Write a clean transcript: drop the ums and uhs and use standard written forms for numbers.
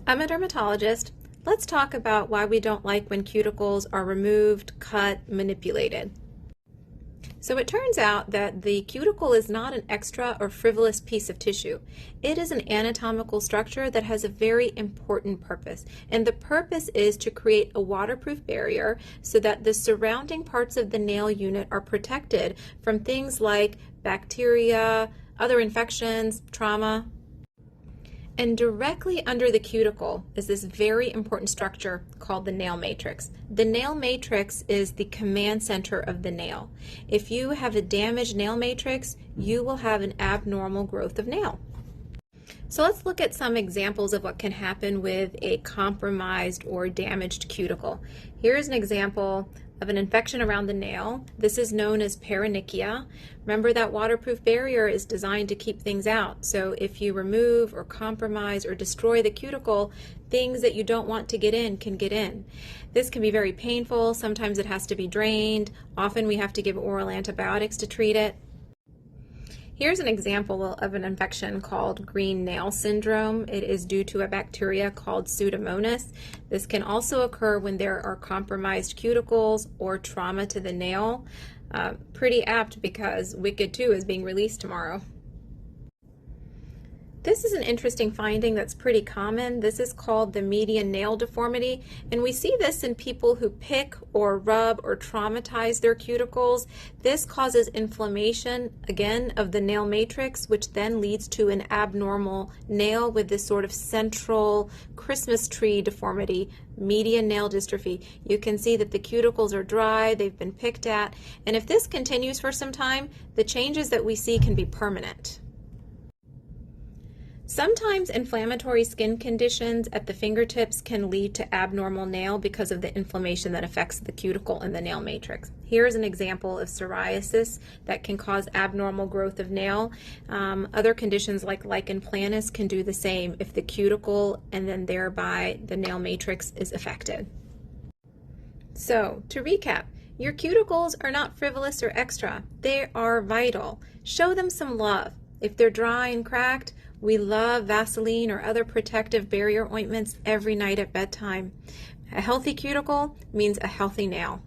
I'm a dermatologist. Let's talk about why we don't like when cuticles are removed, cut, manipulated. So it turns out that the cuticle is not an extra or frivolous piece of tissue. It is an anatomical structure that has a very important purpose. And the purpose is to create a waterproof barrier so that the surrounding parts of the nail unit are protected from things like bacteria, other infections, trauma. And directly under the cuticle is this very important structure called the nail matrix. The nail matrix is the command center of the nail. If you have a damaged nail matrix, you will have an abnormal growth of nail. So let's look at some examples of what can happen with a compromised or damaged cuticle. Here's an example of an infection around the nail. This is known as paronychia. Remember that waterproof barrier is designed to keep things out. So if you remove or compromise or destroy the cuticle, things that you don't want to get in can get in. This can be very painful. Sometimes it has to be drained. Often we have to give oral antibiotics to treat it. Here's an example of an infection called green nail syndrome. It is due to a bacteria called Pseudomonas. This can also occur when there are compromised cuticles or trauma to the nail. Pretty apt because Wicked 2 is being released tomorrow. This is an interesting finding that's pretty common. This is called the median nail deformity, and we see this in people who pick or rub or traumatize their cuticles. This causes inflammation, again, of the nail matrix, which then leads to an abnormal nail with this sort of central Christmas tree deformity, median nail dystrophy. You can see that the cuticles are dry, they've been picked at, and if this continues for some time, the changes that we see can be permanent. Sometimes inflammatory skin conditions at the fingertips can lead to abnormal nail because of the inflammation that affects the cuticle and the nail matrix. Here's an example of psoriasis that can cause abnormal growth of nail. Other conditions like lichen planus can do the same if the cuticle and then thereby the nail matrix is affected. So, to recap, your cuticles are not frivolous or extra. They are vital. Show them some love. If they're dry and cracked, we love Vaseline or other protective barrier ointments every night at bedtime. A healthy cuticle means a healthy nail.